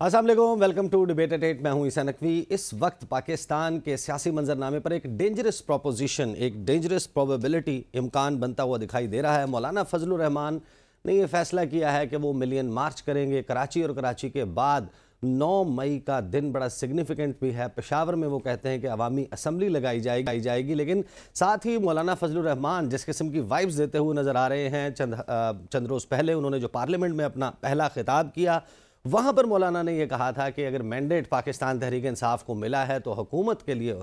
अस्सलाम वालेकुम, welcome to debate eight 8। मैं हूं ईसा नकवी। इस वक्त पाकिस्तान के सियासी मंजरनामे पर एक डेंजरस प्रोपोजिशन, एक डेंजरस प्रोबेबिलिटी, इम्कान बनता हुआ दिखाई दे रहा है। मौलाना फजलुर रहमान ने यह फैसला किया है कि वो मिलियन मार्च करेंगे कराची, और कराची के बाद 9 मई का दिन बड़ा सिग्निफिकेंट भी है। पेशावर में वो कहते हैं कि अवामी असम्बली लगाई जाएगी, लेकिन साथ ही मौलाना फजलुर रहमान जिस किस्म की वाइब्स देते हुए नज़र आ रहे हैं, चंद रोज़ पहले उन्होंने जो पार्लियामेंट में अपना पहला खिताब किया, वहाँ पर मौलाना ने यह कहा था कि अगर मैंडेट पाकिस्तान तहरीक इंसाफ को मिला है तो हुकूमत के लिए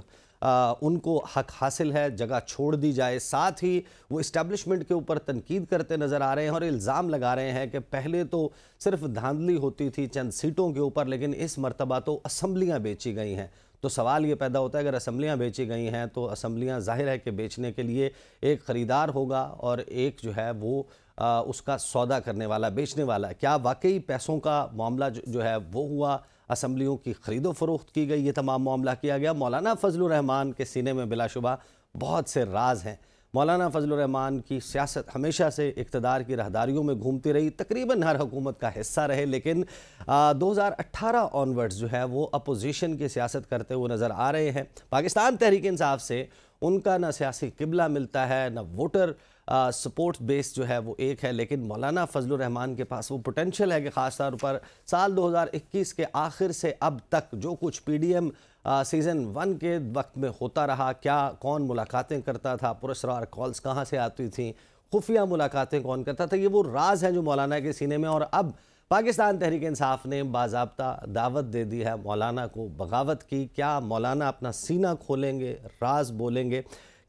उनको हक हासिल है, जगह छोड़ दी जाए। साथ ही वो इस्टेब्लिशमेंट के ऊपर तनकीद करते नज़र आ रहे हैं और इल्ज़ाम लगा रहे हैं कि पहले तो सिर्फ धांधली होती थी चंद सीटों के ऊपर, लेकिन इस मरतबा तो असम्बलियाँ बेची गई हैं। तो सवाल ये पैदा होता है, अगर असम्बलियाँ बेची गई हैं तो असम्बलियाँ ज़ाहिर है कि बेचने के लिए एक ख़रीदार होगा और एक जो है वो उसका सौदा करने वाला, बेचने वाला। क्या वाकई पैसों का मामला जो है वो हुआ, असम्बलियों की ख़रीदो फरोख्त की गई, ये तमाम मामला किया गया। मौलाना फजलुर रहमान के सीने में बिलाशुबा बहुत से राज हैं। मौलाना फजलुर रहमान की सियासत हमेशा से इक़्तिदार की राहदारियों में घूमती रही, तकरीबन हर हुकूमत का हिस्सा रहे, लेकिन 2018 ऑनवर्ड्स जो है वो अपोजिशन की सियासत करते हुए नज़र आ रहे हैं। पाकिस्तान तहरीक इंसाफ से उनका ना सियासी किबला मिलता है, ना वोटर सपोर्ट बेस जो है वो एक है, लेकिन मौलाना फजलुर रहमान के पास वो पोटेंशियल है कि ख़ास तौर पर साल 2021 के आखिर से अब तक जो कुछ PDM सीज़न 1 के वक्त में होता रहा, क्या कौन मुलाकातें करता था, पुरस्कार कॉल्स कहाँ से आती थी, खुफिया मुलाकातें कौन करता था, ये वो राज हैं जो मौलाना के सीने में। और अब पाकिस्तान तहरीक इंसाफ ने बाज़ाब्ता दावत दे दी है मौलाना को बगावत की। क्या मौलाना अपना सीना खोलेंगे, राज बोलेंगे?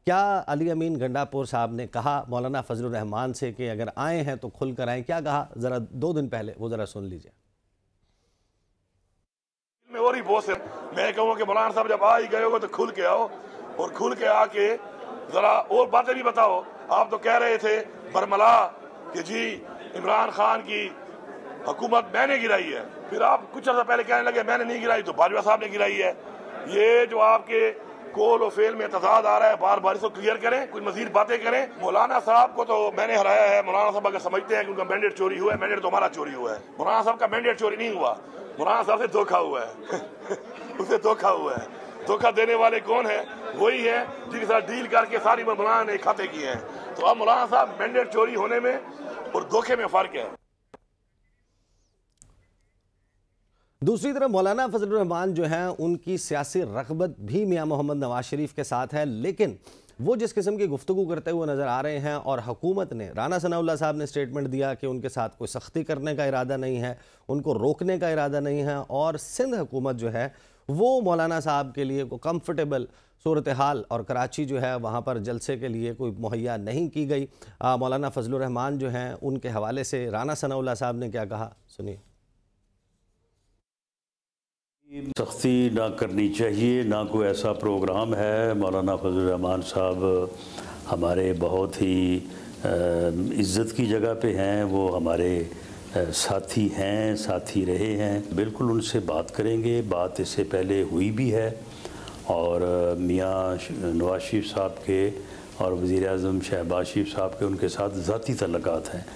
क्या अली अमीन गंडापुर साहब ने कहा मौलाना फजलुर रहमान से कि अगर आए हैं तो खुल कर आएँ? क्या कहा, ज़रा 2 दिन पहले वो ज़रा सुन लीजिए। मैं कहूँगा कि मौलाना साहब जब आ ही गए हो तो खुल के आओ, और खुल के आके जरा और बातें भी बताओ। आप तो कह रहे थे बरमला कि जी इमरान खान की हुकूमत मैंने गिराई है, फिर आप कुछ अर्सा पहले कहने लगे मैंने नहीं गिराई, तो बाजवा साहब ने गिराई है। ये जो आपके कोल और फेल में तजाद आ रहा है, बार बार इसको क्लियर करें, कुछ मजीद बातें करें। मौलाना साहब को तो मैंने हराया है। मौलाना साहब अगर समझते हैं कि उनका मैंडेट चोरी हुआ है, मैंडेट तो हमारा चोरी हुआ है। मौलाना साहब का मैंडेट चोरी नहीं हुआ, मौलाना साहब से धोखा हुआ है उसे धोखा हुआ है। धोखा देने वाले कौन है? वही है जिनके साथ डील करके सारी मौलाना ने खाते किए हैं। तो अब मौलाना साहब मैंडेट चोरी होने में और धोखे में फर्क है। दूसरी तरफ मौलाना फजलुर रहमान जो हैं उनकी सियासी रग़बत भी मियां मोहम्मद नवाज शरीफ के साथ है, लेकिन वो जिस किस्म की गुफ्तगू करते हुए नज़र आ रहे हैं, और हुकूमत ने, राना सनाउल्लाह साहब ने स्टेटमेंट दिया कि उनके साथ कोई सख्ती करने का इरादा नहीं है, उनको रोकने का इरादा नहीं है, और सिंध हुकूमत जो है वो मौलाना साहब के लिए कोई कम्फर्टेबल सूरत हाल और कराची जो है वहाँ पर जलसे के लिए कोई मुहैया नहीं की गई। मौलाना फजलुर रहमान जो हैं उनके हवाले से राना सनाउल्लाह साहब ने क्या कहा, सुनिए। सख्ती ना करनी चाहिए, ना कोई ऐसा प्रोग्राम है। मौलाना फजलुर रहमान साहब हमारे बहुत ही इज़्ज़त की जगह पे हैं, वो हमारे साथी हैं, साथी रहे हैं। बिल्कुल उनसे बात करेंगे, बात इससे पहले हुई भी है, और मियाँ नवाज शरीफ साहब के और वज़ीर आज़म शहबाज शरीफ साहब के उनके साथ ज़ाती तल्लुकात हैं।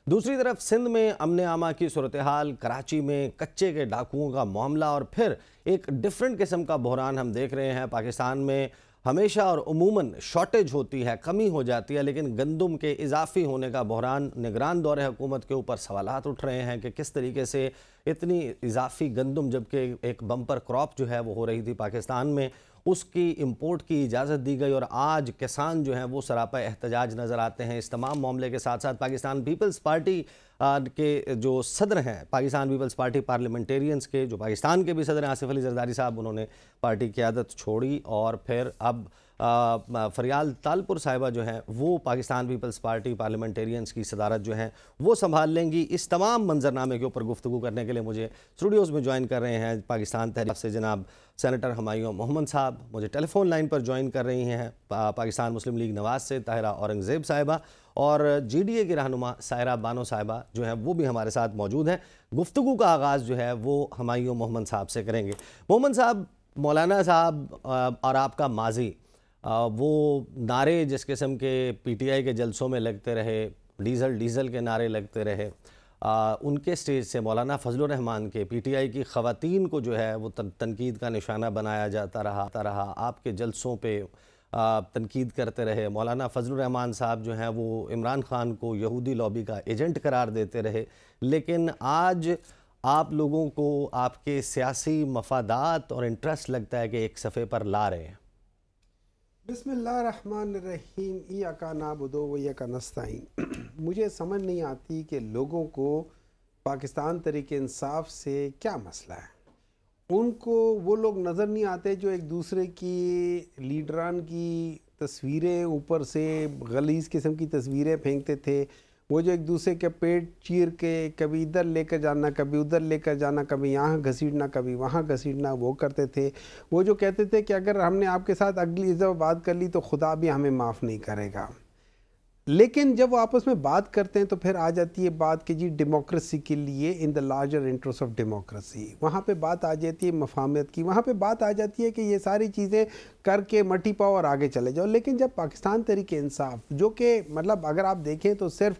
दूसरी तरफ सिंध में अमन आमा की सूरत हाल, कराची में कच्चे के डाकुओं का मामला, और फिर एक डिफरेंट किस्म का बहरान हम देख रहे हैं। पाकिस्तान में हमेशा और उमूमन शॉर्टेज होती है, कमी हो जाती है, लेकिन गंदम के इजाफी होने का बहरान, निगरान दौरे हुकूमत के ऊपर सवालात उठ रहे हैं कि किस तरीके से इतनी इजाफी गंदम, जबकि एक बम्पर क्रॉप जो है वो हो रही थी पाकिस्तान में, उसकी इंपोर्ट की इजाज़त दी गई, और आज किसान जो हैं वो सरापा एहतजाज नज़र आते हैं। इस तमाम मामले के साथ साथ पाकिस्तान पीपल्स पार्टी के जो सदर हैं, पाकिस्तान पीपल्स पार्टी पार्लियामेंटेरियंस के जो पाकिस्तान के भी सदर हैं, आसिफ अली जरदारी साहब, उन्होंने पार्टी की क़यादत छोड़ी और फिर अब फरियाल तालपुर साहिबा जो हैं वो पाकिस्तान पीपल्स पार्टी पार्लियामेंटेरियंस की सदारत जो हैं वो संभाल लेंगी। इस तमाम मंजरनामे के ऊपर गुफ्तगू करने के लिए मुझे स्टूडियोज़ में ज्वाइन कर रहे हैं पाकिस्तान तहरीक से जनाब सेनेटर हुमायूं मोहम्मद साहब, मुझे टेलीफोन लाइन पर ज्वाइन कर रही हैं पाकिस्तान मुस्लिम लीग नवाज से ताहिरा औरंगज़ेब साहिबा, और GDA की रहनुमा सायरा बानो साहिबा जो हैं वो भी हमारे साथ मौजूद हैं। गुफ्तगू का आगाज़ जो है वो हुमायूं मोहम्मद साहब से करेंगे। मोहम्मद साहब, मौलाना साहब और आपका माजी, वो नारे जिस किस्म के PTI के जलसों में लगते रहे, डीज़ल के नारे लगते रहे, उनके स्टेज से मौलाना फजलुर रहमान के पीटीआई की ख़वातीन को जो है वो तनकीद का निशाना बनाया जाता रहा। आपके जलसों पे तनकीद करते रहे। मौलाना फजलुर रहमान साहब जो हैं वो इमरान ख़ान को यहूदी लॉबी का एजेंट करार देते रहे। लेकिन आज आप लोगों को आपके सियासी मफादात और इंटरेस्ट लगता है कि एक सफ़े पर ला रहे हैं। बिस्मिल्लाहिर्रहमानिर्रहीम, इय्याका नअबुदु व इय्याका नस्तईन। मुझे समझ नहीं आती कि लोगों को पाकिस्तान तहरीक इंसाफ से क्या मसला है। उनको वो लोग नज़र नहीं आते जो एक दूसरे की लीडरान की तस्वीरें ऊपर से गलीज़ किस्म की तस्वीरें फेंकते थे। वो जो एक दूसरे के पेट चीर के कभी इधर लेकर जाना, कभी उधर लेकर जाना, कभी यहाँ घसीटना, कभी वहाँ घसीटना, वो करते थे। वो जो कहते थे कि अगर हमने आपके साथ अगली दफ़ा बात कर ली तो खुदा भी हमें माफ़ नहीं करेगा। लेकिन जब वो आपस में बात करते हैं तो फिर आ जाती है बात कि जी डेमोक्रेसी के लिए in the larger interest of democracy, वहाँ पे बात आ जाती है मफाहमत की, वहाँ पे बात आ जाती है कि ये सारी चीज़ें करके मट्टी पाओ और आगे चले जाओ। लेकिन जब पाकिस्तान तहरीक इंसाफ, जो कि मतलब अगर आप देखें तो सिर्फ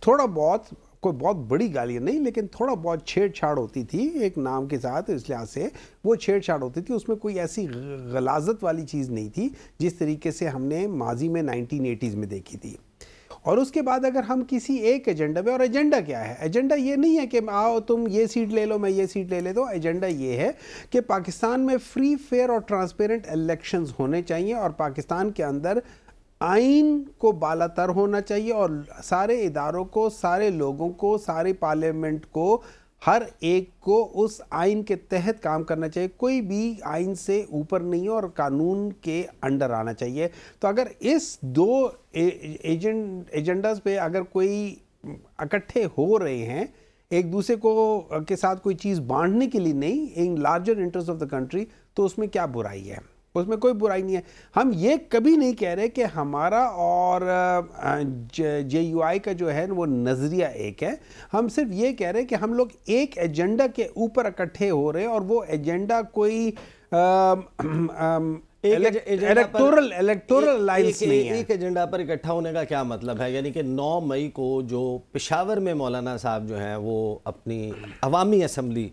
थोड़ा बहुत, कोई बहुत बड़ी गालियाँ नहीं, लेकिन थोड़ा बहुत छेड़छाड़ होती थी एक नाम के साथ, इस लिहाज से वो छेड़छाड़ होती थी। उसमें कोई ऐसी गलाजत वाली चीज़ नहीं थी जिस तरीके से हमने माजी में 1980s में देखी थी। और उसके बाद अगर हम किसी एक एजेंडा पे, और एजेंडा क्या है, एजेंडा ये नहीं है कि आओ तुम ये सीट ले लो, मैं ये सीट ले लेता हूँ। एजेंडा ये है कि पाकिस्तान में फ्री, फेयर और ट्रांसपेरेंट इलेक्शंस होने चाहिए और पाकिस्तान के अंदर आइन को बालातर होना चाहिए और सारे इदारों को, सारे लोगों को, सारे पार्लियामेंट को, हर एक को उस आइन के तहत काम करना चाहिए। कोई भी आइन से ऊपर नहीं और कानून के अंडर आना चाहिए। तो अगर इस दो एजेंडास पे अगर कोई इकट्ठे हो रहे हैं एक दूसरे को के साथ कोई चीज़ बांटने के लिए नहीं, in larger interest of the country, तो उसमें क्या बुराई है? उसमें कोई बुराई नहीं है। हम ये कभी नहीं कह रहे कि हमारा और JUI का जो है वो नज़रिया एक है। हम सिर्फ ये कह रहे हैं कि हम लोग एक एजेंडा के ऊपर इकट्ठे हो रहे हैं और वो एजेंडा कोई इलेक्टोरल लाइन्स नहीं है। एक एजेंडा पर इकट्ठा होने का क्या मतलब है? यानी कि 9 मई को जो पेशावर में मौलाना साहब जो हैं वो अपनी अवामी असम्बली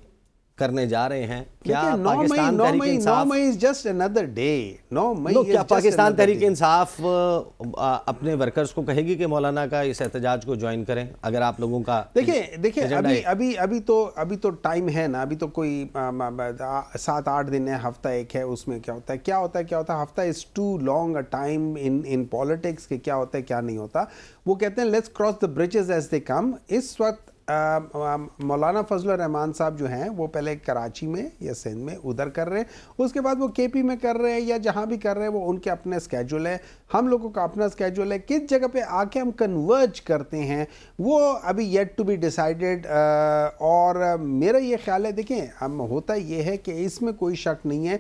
करने जा रहे हैं, क्या पाकिस्तान तहरीक इंसाफ 9 मई इज जस्ट अनदर डे। 9 मई क्या पाकिस्तान तहरीक इंसाफ अपने वर्कर्स को कहेगी कि मौलाना का इस एहतजाज को ज्वाइन करें? अगर आप लोगों का देखिए अभी तो टाइम है ना, अभी तो कोई 7-8 दिन है, हफ्ता एक है। उसमें क्या होता है हफ्ता is too long a time in politics के क्या होता है क्या नहीं होता। वो कहते हैं let's cross the bridges as they come. इस वक्त मौलाना फजलुर रहमान साहब जो हैं वो पहले कराची में या सिंध में उधर कर रहे हैं, उसके बाद वो KP में कर रहे हैं या जहाँ भी कर रहे हैं, वो उनके अपने स्केड्यूल है। हम लोगों का अपना स्केड्यूल है। किस जगह पे आके हम कन्वर्ज करते हैं वो अभी येट टू बी डिसाइडेड। और मेरा ये ख्याल है, देखें हम होता ये है कि इसमें कोई शक नहीं है,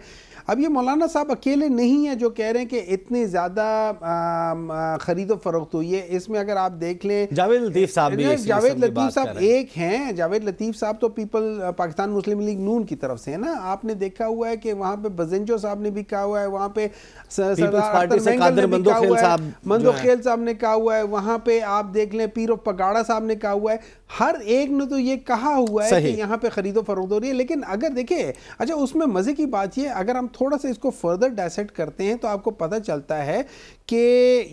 अब ये मौलाना साहब अकेले नहीं है जो कह रहे हैं कि इतनी ज़्यादा ख़रीदो फरोख्त हुई है। इसमें अगर आप देख लें जावेद लतीफ़ साहब एक हैं। जावेद लतीफ़ साहब तो पाकिस्तान मुस्लिम लीग नून की तरफ से है ना। आपने देखा हुआ है कि वहाँ पे बजेंजो सरदार ने भी कहा हुआ है, वहाँ पे मंदोखेल साहब ने कहा हुआ है, वहाँ पे आप देख लें पीर पगाड़ा साहब ने कहा हुआ है। हर एक ने तो ये कहा हुआ है कि यहाँ पे खरीदो फरोख्त हो रही है। लेकिन अगर देखें, अच्छा उसमें मज़े की बात ये, अगर हम थोड़ा सा इसको फर्दर डायसेक्ट करते हैं तो आपको पता चलता है कि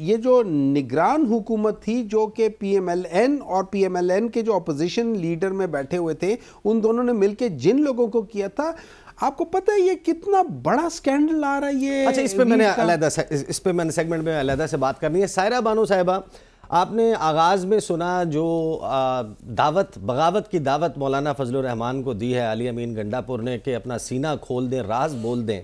ये जो निगरान हुकूमत थी जो कि PMLN और PMLN के जो अपोजिशन लीडर में बैठे हुए थे, उन दोनों ने मिलकर जिन लोगों को किया था, आपको पता है ये कितना बड़ा स्कैंडल आ रहा है ये। अच्छा, इस पे मैंने सेगमेंट में अलहदा से बात करनी है। सायरा बानो साहिबा, आपने आगाज़ में सुना जो बगावत की दावत मौलाना फजलुर रहमान को दी है अली अमीन गंडापुर ने कि अपना सीना खोल दें, राज बोल दें।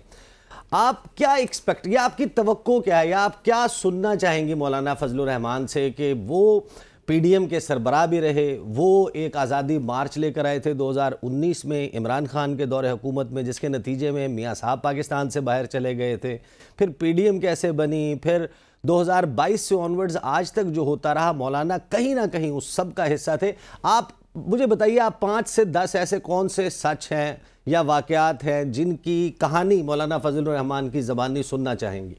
आप क्या एक्सपेक्ट, या आपकी तवक्को क्या है, या आप क्या सुनना चाहेंगे मौलाना फजलुर रहमान से कि वो PDM के सरबराह भी रहे, वो एक आज़ादी मार्च लेकर आए थे 2019 में इमरान खान के दौरे हुकूमत में, जिसके नतीजे में मियाँ साहब पाकिस्तान से बाहर चले गए थे, फिर PDM कैसे बनी, फिर 2022 से ऑनवर्ड्स आज तक जो होता रहा, मौलाना कहीं ना कहीं उस सब का हिस्सा थे। आप मुझे बताइए, आप 5 से 10 ऐसे कौन से सच हैं या वाक़यात हैं जिनकी कहानी मौलाना फजलुर रहमान की ज़बानी सुनना चाहेंगी?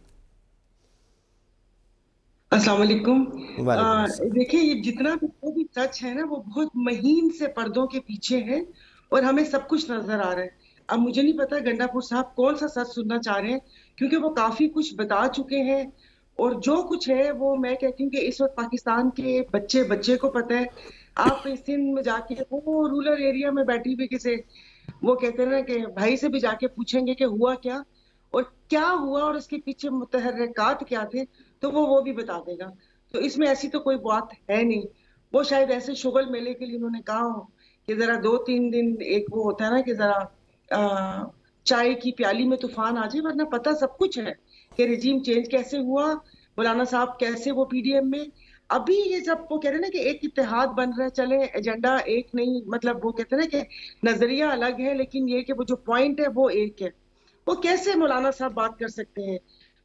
अस्सलाम वालेकुम। वालेकुम अस्सलाम। देखिए, ये जितना भी वो भी सच है ना, वो बहुत महीन से पर्दों के पीछे है और हमें सब कुछ नजर आ रहा है। अब मुझे नहीं पता गंडापुर साहब कौन सा सच सुनना चाह रहे हैं, क्योंकि वो काफी कुछ बता चुके हैं। और जो कुछ है वो मैं कहती हूँ कि इस वक्त पाकिस्तान के बच्चे बच्चे को पता है। आप इस सिंध में जाके वो रूरल एरिया में बैठी हुई किसी, वो कहते हैं ना कि भाई से भी जाके पूछेंगे कि हुआ क्या और क्या हुआ और इसके पीछे मुतहर्रिकात क्या थे, तो वो भी बता देगा। तो इसमें ऐसी तो कोई बात है नहीं। वो शायद ऐसे शुगल मेले के लिए उन्होंने कहा हो कि जरा 2-3 दिन, एक वो होता है ना कि जरा चाय की प्याली में तूफान आ जाए, वरना पता सब कुछ है कि रिजीम चेंज कैसे हुआ, मौलाना साहब कैसे वो पीडीएम में। अभी ये जब वो कह रहे हैं ना कि एक इत्तेहाद बन रहा है, चले एजेंडा एक नहीं, मतलब वो कहते हैं ना कि नजरिया अलग है लेकिन ये कि वो जो पॉइंट है वो एक है। वो कैसे मौलाना साहब बात कर सकते हैं?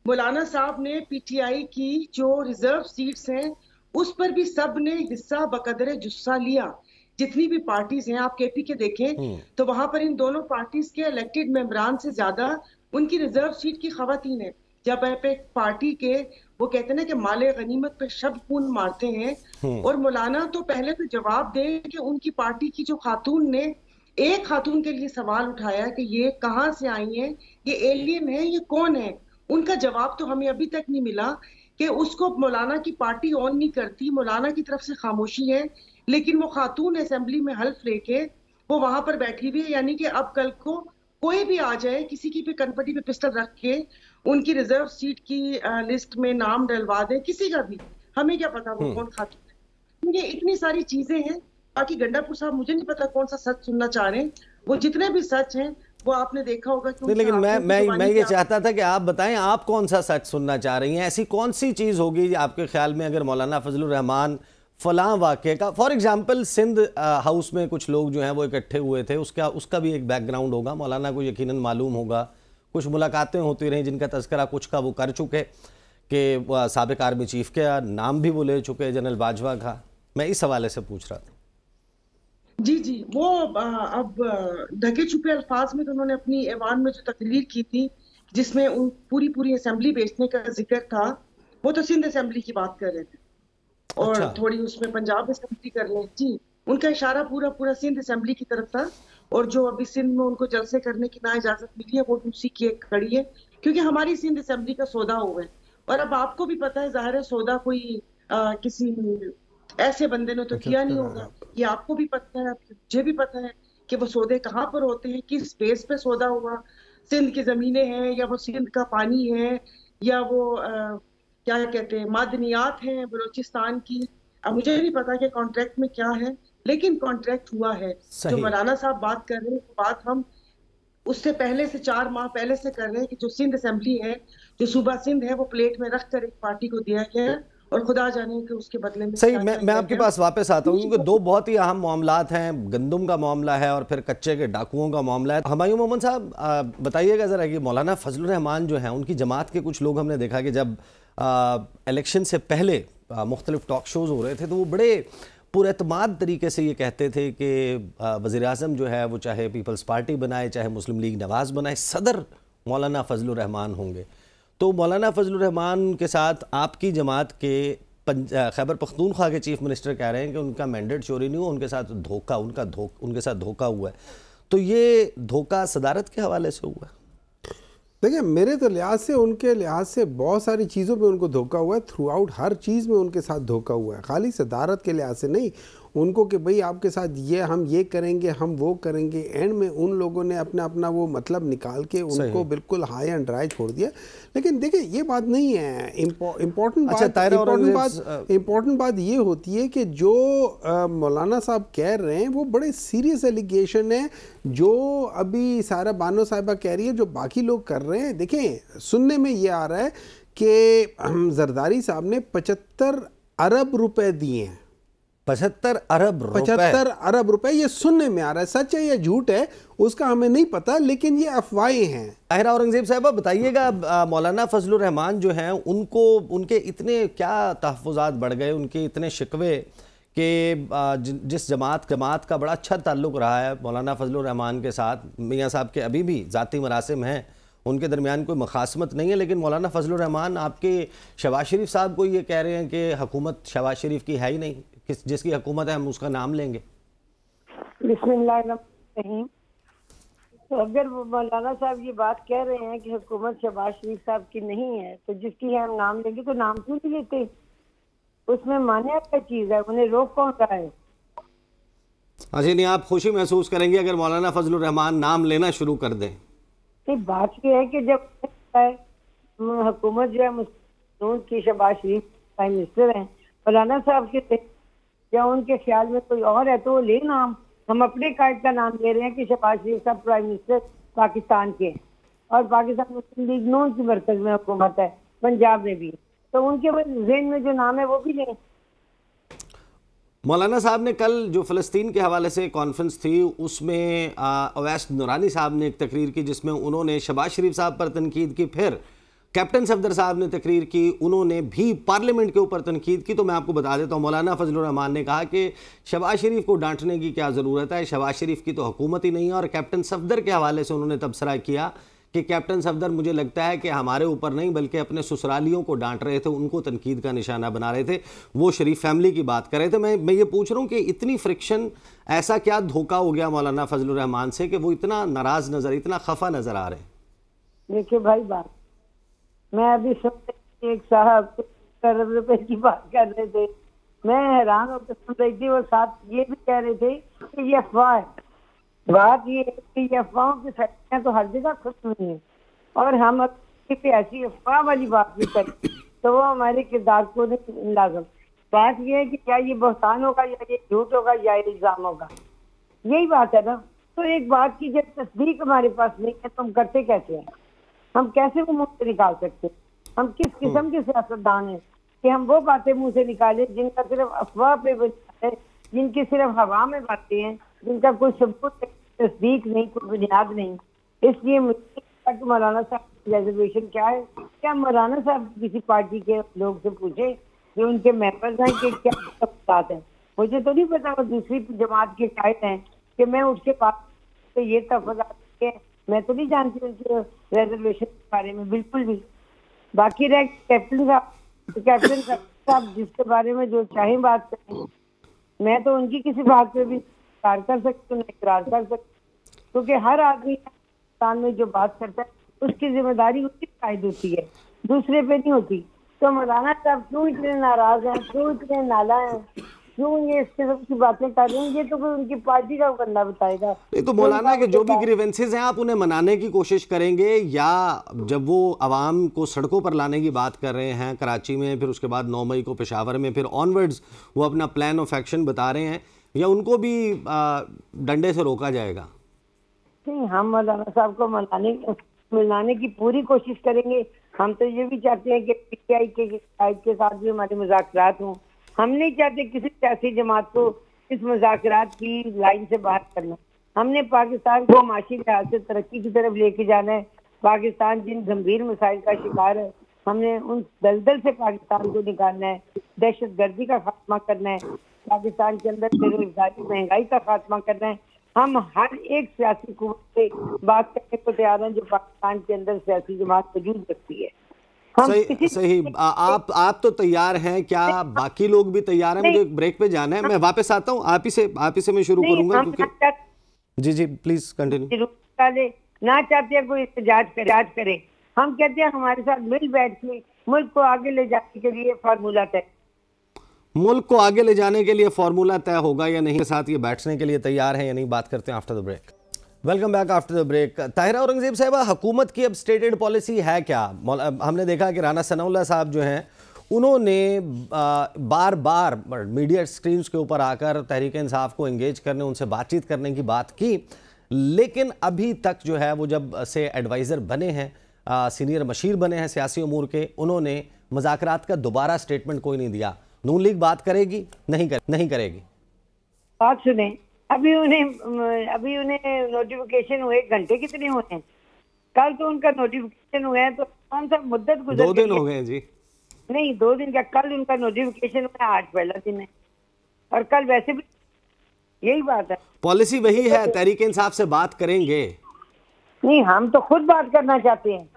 मौलाना साहब ने पीटीआई की जो रिजर्व सीट्स हैं उस पर भी सब ने हिस्सा बकदरे जुस्सा लिया। जितनी भी पार्टीज हैं, आप केपी के देखें तो वहां पर इन दोनों पार्टीज के इलेक्टेड मेंबरान से ज्यादा उनकी रिजर्व सीट की खवातीन है। जब आप एक पार्टी के, वो कहते हैं ना कि माले गनीमत पे शब खून मारते हैं, और मौलाना तो पहले तो जवाब दे कि उनकी पार्टी की जो खातून ने एक खातून के लिए सवाल उठाया कि ये कहाँ से आई है, ये एलियन है, ये कौन है, उनका जवाब तो हमें अभी तक नहीं मिला कि उसको मौलाना की पार्टी ऑन नहीं करती, मौलाना की तरफ से खामोशी है। लेकिन वो खातून असेंबली में हल्फ लेके वो वहां पर बैठी हुई है, यानी कि अब कल को कोई भी आ जाए, किसी की भी कनपटी पे पिस्टल रख के उनकी रिजर्व सीट की लिस्ट में नाम डलवा दे, किसी का भी, हमें क्या पता वो कौन खातून है। ये इतनी सारी चीजें हैं। बाकी गंडापुर साहब मुझे नहीं पता कौन सा सच सुनना चाह रहे हैं। वो जितने भी सच हैं वो आपने देखा होगा कि नहीं, लेकिन मैं ये चाहता था कि आप बताएं आप कौन सा सच सुनना चाह रही हैं। ऐसी कौन सी चीज़ होगी आपके ख्याल में, अगर मौलाना फजलुर रहमान फलां वाक़े का, फॉर एग्जांपल सिंध हाउस में कुछ लोग जो हैं वो इकट्ठे हुए थे, उसका भी एक बैकग्राउंड होगा, मौलाना को यकीनन मालूम होगा, कुछ मुलाकातें होती रहीं जिनका तज़किरा कुछ का वो कर चुके कि साबिक़ आर्मी चीफ के नाम भी वो ले चुके, जनरल बाजवा का। मैं इस हवाले से पूछ रहा था। जी जी, वो अब ढके छुपे अल्फाज में तो उन्होंने अपनी ऐवान में जो तकरीर की थी जिसमें उन पूरी असेंबली बेचने का जिक्र था, वो तो सिंध असेंबली की बात कर रहे थे और अच्छा। थोड़ी उसमें पंजाब असेंबली कर लें। जी, उनका इशारा पूरा सिंध असेंबली की तरफ था। और जो अभी सिंध में उनको जलसे करने की ना इजाजत मिली है वो उसी की एक कड़ी है, क्योंकि हमारी सिंध असेंबली का सौदा हुआ है। और अब आपको भी पता है, जाहिर है सौदा कोई किसी ऐसे बंदे ने तो किया नहीं होगा। ये आपको भी पता है, मुझे भी पता है कि वो सौदे कहाँ पर होते हैं, किस स्पेस पे सौदा हुआ। सिंध की जमीनें हैं, या वो सिंध का पानी है, या वो क्या कहते हैं मादनियात हैं बलूचिस्तान की। अब मुझे नहीं पता कि कॉन्ट्रैक्ट में क्या है, लेकिन कॉन्ट्रैक्ट हुआ है। जो मौलाना साहब बात कर रहे हैं, बात हम उससे पहले से 4 माह पहले से कर रहे हैं कि जो सिंध असेंबली है, जो सूबा सिंध है, वो प्लेट में रख कर एक पार्टी को दिया गया और खुदा जाने कि उसके बदले में सही। मैं आपके पास वापस आता हूँ, क्योंकि दो बहुत ही अहम मामलात हैं, गंदुम का मामला है और फिर कच्चे के डाकुओं का मामला है। हुमायूं मोहम्मद साहब बताइएगा ज़रा कि मौलाना फजलुर रहमान जो हैं, उनकी जमात के कुछ लोग हमने देखा कि जब इलेक्शन से पहले मुख्तलिफ टॉक शोज़ हो रहे थे तो वो बड़े पुरएतमाद तरीके से ये कहते थे कि वज़ीर आज़म जो है वो चाहे पीपल्स पार्टी बनाए, चाहे मुस्लिम लीग नवाज़ बनाए, सदर मौलाना फजलुर रहमान होंगे। तो मौलाना फजलुर रहमान के साथ आपकी जमात के खैबर पख्तूनख्वा के चीफ मिनिस्टर कह रहे हैं कि उनका मैंडेट चोरी नहीं हुआ, उनके साथ धोखा उनके साथ धोखा हुआ है। तो ये धोखा सदारत के हवाले से हुआ है? देखिए, मेरे तो लिहाज से, उनके लिहाज से बहुत सारी चीज़ों पे उनको धोखा हुआ है। थ्रू आउट हर चीज़ में उनके साथ धोखा हुआ है, खाली सदारत के लिहाज से नहीं। उनको कि भाई आपके साथ ये हम ये करेंगे, हम वो करेंगे, एंड में उन लोगों ने अपना वो मतलब निकाल के उनको बिल्कुल हाई एंड ड्राई छोड़ दिया। लेकिन देखिए, ये बात नहीं है। इम्पोर्टेंट बात ये होती है कि जो मौलाना साहब कह रहे हैं वो बड़े सीरियस एलिगेशन है, जो अभी सारा बानो साहिबा कह रही है, जो बाकी लोग कर रहे हैं। देखें, सुनने में ये आ रहा है कि जरदारी साहब ने 75 अरब रुपए दिए हैं। 75 अरब रुपए, ये सुनने में आ रहा है। सच है या झूठ है उसका हमें नहीं पता, लेकिन ये अफवाहें हैं। ताहिरा औरंगजेब साहबा बताइएगा, मौलाना फजलुर रहमान जो हैं उनको उनके इतने क्या तहफ़्फ़ुज़ात बढ़ गए, उनके इतने शिकवे कि जिस जमात का बड़ा अच्छा ताल्लुक़ रहा है मौलाना फजलुर रहमान के साथ, मियाँ साहब के अभी भी ज़ाती मरासिम हैं, उनके दरमियान कोई मुखासमत नहीं है, लेकिन मौलाना फजलुर रहमान आपके शहबाज शरीफ साहब को ये कह रहे हैं कि हुकूमत शहबाज शरीफ की है ही नहीं, जिसकी हुकूमत है हम उसका नाम लेंगे। बिस्मिल्लाहिर्रहमानिर्रहीम। तो अगर वो मौलाना साहब ये बात कह रहे हैं कि हुकूमत शहबाज शरीफ साहब की नहीं है, तो जिसकी है हम नाम लेंगे, तो नाम क्यों नहीं लेते? उसमें माने क्या चीज़ है? उन्हें रोक कौन रहा है? अच्छा, नहीं आप खुशी महसूस करेंगे अगर मौलाना फजलुर रहमान नाम लेना शुरू कर दें? नहीं, बात ये है कि जब हुकूमत जो है मुस्लिम की शहबाज शरीफ प्राइम मिनिस्टर हैं, मौलाना साहब के या उनके ख्याल में कोई और है तो ले नाम। हम अपने कायद का नाम ले रहे हैं कि शहबाज शरीफ साहब प्राइम मिनिस्टर पाकिस्तान के, और पाकिस्तान मुस्लिम लीग नून की मरकज में हुकूमत है, पंजाब में भी, तो उनके ज़हन में जो नाम है वो भी लें। मौलाना साहब ने कल जो फ़लस्तीन के हवाले से कॉन्फ्रेंस थी उसमें अवैस नूरानी साहब ने एक तकरीर की जिसमें उन्होंने शहबाज शरीफ साहब पर तनकीद की, फिर कैप्टन सफदर साहब ने तकरीर की, उन्होंने भी पार्लियामेंट के ऊपर तनकीद की। तो मैं आपको बता देता हूँ, मौलाना फजलुर रहमान ने कहा कि शहबाज शरीफ को डांटने की क्या ज़रूरत है, शहबाज शरीफ की तो हुकूमत ही नहीं है। और कैप्टन सफदर के हवाले से उन्होंने तबसरा किया कि कैप्टन सफदर मुझे लगता है कि हमारे ऊपर नहीं बल्कि अपने ससुरालियों को डांट रहे थे, उनको तनकीद का निशाना बना रहे थे, वो शरीफ फैमिली की बात कर रहे थे। मैं ये पूछ रहा हूँ कि इतनी फ्रिक्शन, ऐसा क्या धोखा हो गया मौलाना फजलुर रहमान से कि वो इतना नाराज़ नज़र, इतना खफा नज़र आ रहे हैं? देखिए भाई, बात मैं अभी सुन एक साहब करोड़ रुपए की बात कर रहे थे, मैं हैरान होकर सुन रही थी। वो साथ ये भी कह रहे थे कि ये अफवाह है। बात ये है कि ये अफवाहों की फैक्ट्रियां तो हर जगह खुद हुई हैं, और हम पे ऐसी अफवाह वाली बात भी करें तो वो हमारे किरदार को नहीं लाजम। बात ये है कि क्या ये बहतान होगा या ये झूठ होगा या ये इल्जाम होगा, यही बात है ना। तो एक बात की जब तस्दीक हमारे पास नहीं है तो हम करते कैसे हैं? हम कैसे वो मुंह से निकाल सकते हैं? हम किस किस्म के सियासतदान हैं कि हम वो बातें मुंह से निकालें जिनका सिर्फ अफवाह पे है, जिनकी सिर्फ हवा में बातें हैं, जिनका कोई सबूत, तस्दीक नहीं, कोई बुनियाद नहीं। इसलिए मुझे मौलाना साहब की रिजर्वेशन क्या है? क्या मौलाना साहब किसी पार्टी के लोग से पूछे जो उनके मेंबर्स हैं कि क्या बात है? मुझे तो नहीं पता वो दूसरी जमात के कायद हैं कि मैं उसके पास तो ये तफज़ात है, मैं तो नहीं जानती उनके रिजर्वेशन के बारे में बिल्कुल भी। बाकी रह कैप्टन साहब जिसके बारे में जो चाहे बात करें, मैं तो उनकी किसी बात पे भी इकरार कर सकती हूँ, इकरार कर सकती, क्योंकि हर आदमी पाकिस्तान में जो बात करता है उसकी जिम्मेदारी उसकी कायद होती है, दूसरे पे नहीं होती। तो मौलाना साहब क्यों इतने नाराज हैं, क्यों इतने नाला हैं, क्यों ये इस किस्म की बातें कर रहे हैं? ये तो कोई उनकी पार्टी का बंदा बताएगा। नहीं तो मौलाना के जो भी ग्रीवेंसेस हैं आप उन्हें मनाने की कोशिश करेंगे, या जब वो आवाम को सड़कों पर लाने की बात कर रहे हैं कराची में, फिर उसके बाद 9 मई को पेशावर में, फिर ऑनवर्ड्स वो अपना प्लान ऑफ एक्शन बता रहे हैं, या उनको भी डंडे से रोका जाएगा? नहीं, हम मौलाना साहब को मनाने की पूरी कोशिश करेंगे। हम तो ये भी चाहते हैं कि पीटीआई के साथ भी हमारे मुज़ाकरात हों। हम नहीं चाहते किसी सियासी जमात को इस मुज़ाकरात की लाइन से बाहर करना। हमने पाकिस्तान को माशी लिहाज से तरक्की की तरफ लेके जाना है। पाकिस्तान जिन गंभीर मसाइल का शिकार है, हमने उन दलदल से पाकिस्तान को निकालना है। दहशत गर्दी का खात्मा करना है, पाकिस्तान के अंदर बेरोजगारी, महंगाई का खात्मा करना है। हम हर एक सियासी कुव्वत से बात करने को तैयार हैं जो पाकिस्तान के अंदर सियासी जमात मौजूद रखती है। सही आप तो तैयार हैं, क्या बाकी लोग भी तैयार हैं? मुझे ब्रेक पे जाना है, मैं वापस आता हूँ। आप ही से मैं शुरू करूंगा क्योंकि जी प्लीज कंटिन्यू। ना चाहते हैं कोई एहतजाज करे, हम कहते हैं हमारे साथ मिल बैठ के मुल्क को आगे ले जाने के लिए फार्मूला तय। मुल्क को आगे ले जाने के लिए फार्मूला तय होगा या नहीं, साथ ये बैठने के लिए तैयार है या नहीं, बात करते हैं after the break. Welcome back after the break. Tahira Aurangzeb साहिबा, हुकूमत की अब स्टेटेड पॉलिसी है क्या? हमने देखा कि राना सनाउल्लाह साहब जो हैं उन्होंने बार बार मीडिया स्क्रीन्स के ऊपर आकर तहरीक इंसाफ को एंगेज करने, उनसे बातचीत करने की बात की, लेकिन अभी तक जो है वो जब से एडवाइज़र बने हैं, सीनियर मशीर बने हैं सियासी अमूर के, उन्होंने मुज़ाकरात का दोबारा स्टेटमेंट कोई नहीं दिया। नून लीग बात करेगी? नहीं करेगी। बात सुने, अभी उन्हें नोटिफिकेशन हुए घंटे कितने हुए हैं? कल तो उनका नोटिफिकेशन हुआ है, तो कौन सा मुद्दत गुजर 2 दिन हो गए जी। नहीं 2 दिन क्या, कल उनका नोटिफिकेशन हुआ, आज पहला दिन है, और कल वैसे भी यही बात है। पॉलिसी वही है, तहरीक इंसाफ से बात करेंगे। नहीं, हम तो खुद बात करना चाहते हैं,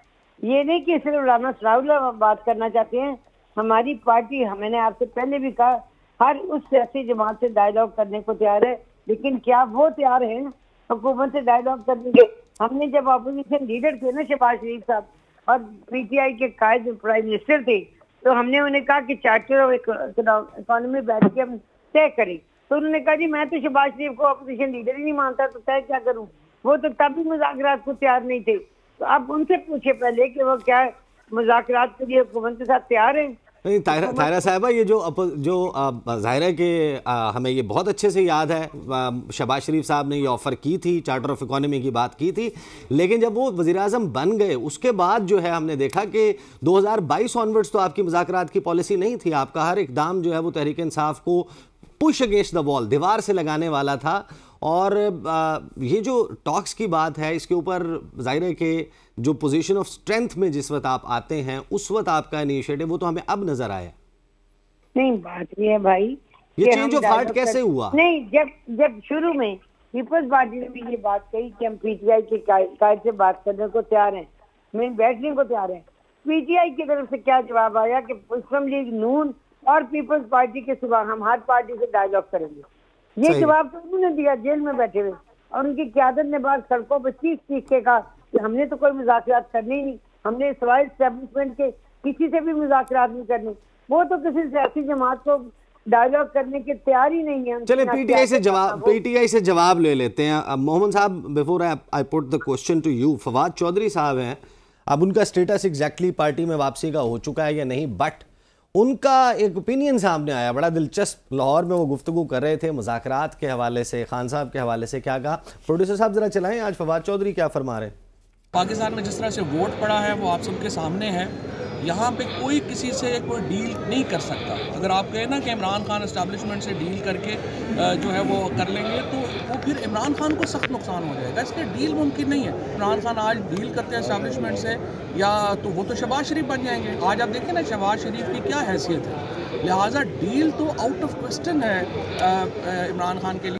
ये नहीं कि सिर्फ राना सनाउल्लाह बात करना चाहते हैं। हमारी पार्टी, मैंने आपसे पहले भी कहा, हर उस सियासी जमात से डायलॉग करने को तैयार है, लेकिन क्या वो तैयार है हुकूमत से डायलॉग करने के? हमने जब अपोजिशन लीडर थे ना शहबाज शरीफ साहब और पीटीआई के कायद प्राइम मिनिस्टर थे, तो हमने उन्हें कहा कि चार्टर ऑफ इकोनॉमी बैठ के हम तय करें, तो उन्होंने कहा जी मैं तो शहबाज शरीफ को अपोजिशन लीडर ही नहीं मानता, तो तय क्या करूं? वो तो तब भी मुज़ाकरात को तैयार नहीं थे। तो आप उनसे पूछे पहले कि वो क्या मुज़ाकरात के लिए हुकूमत के साथ तैयार हैं। नहीं तायरा साहिबा, ये जो ज़ाहिर है कि हमें ये बहुत अच्छे से याद है, शहबाज शरीफ साहब ने ये ऑफ़र की थी, चार्टर ऑफ इकोनॉमी की बात की थी, लेकिन जब वो वज़ीर-ए-आज़म बन गए उसके बाद जो है हमने देखा कि 2022 ऑनवर्ड्स तो आपकी मुज़ाकरात की पॉलिसी नहीं थी। आपका हर इक़दाम जो है वो तहरीक इंसाफ को पुश अगेंस्ट द वॉल, दीवार से लगाने वाला था। और ये जो टॉक्स की बात है, इसके ऊपर ज़ाहिर है कि जो पोजीशन ऑफ स्ट्रेंथ में जिस वक्त आप आते हैं उस वक्त आपका इनिशिएटिव वो तो हमें अब नजर आया। नहीं, बात ये है भाई, ये चेंज ऑफ हार्ट कैसे हुआ? नहीं, जब शुरू में पीपल्स पार्टी ने भी ये बात कही कि हम पीटीआई के कायद से बात करने को तैयार हैं, मैं बैठने को तैयार है, पीटीआई की तरफ से क्या जवाब आया कि मुस्लिम लीग नून और पीपल्स पार्टी के सिवा हम हर पार्टी से डायलॉग करेंगे। ये जवाब तो उन्होंने दिया जेल में बैठे हुए, और उनकी क़यादत ने बात सड़कों पर चीख के कहा कि हमने तो कोई मुज़ाकरात करनी ही नहीं, हमने सवाए एस्टेब्लिशमेंट के किसी से भी मुज़ाकरात नहीं करने। वो तो किसी सियासी जमात को डायलॉग करने के तैयार ही नहीं है। चले पीटीआई से जवाब ले लेते हैं। मोहम्मद साहब, before I put the question to you, Fawad Chaudhry साहब हैं, अब उनका स्टेटस एग्जैक्टली पार्टी में वापसी का हो चुका है या नहीं, बट उनका एक ओपिनियन सामने आया बड़ा दिलचस्प। लाहौर में वो गुफ्तगू कर रहे थे मुज़ाकरात के हवाले से, खान साहब के हवाले से। क्या कहा प्रोड्यूसर साहब, जरा चलाएं आज फवाद चौधरी क्या फरमा रहे हैं। पाकिस्तान में जिस तरह से वोट पड़ा है वो आप सबके सामने है। यहाँ पे कोई किसी से कोई डील नहीं कर सकता। अगर आप कहें ना कि इमरान खान एस्टैब्लिशमेंट से डील करके जो है वो कर लेंगे, तो वो फिर इमरान खान को सख्त नुकसान हो जाएगा। इसलिए डील मुमकिन नहीं है। इमरान खान आज डील करते हैं एस्टैब्लिशमेंट से, या तो वो तो शहबाज शरीफ बन जाएंगे। आज आप देखें ना शहबाज शरीफ की क्या हैसियत है, लिहाजा डील तो आउट ऑफ क्वेश्चन है इमरान खान के लिए।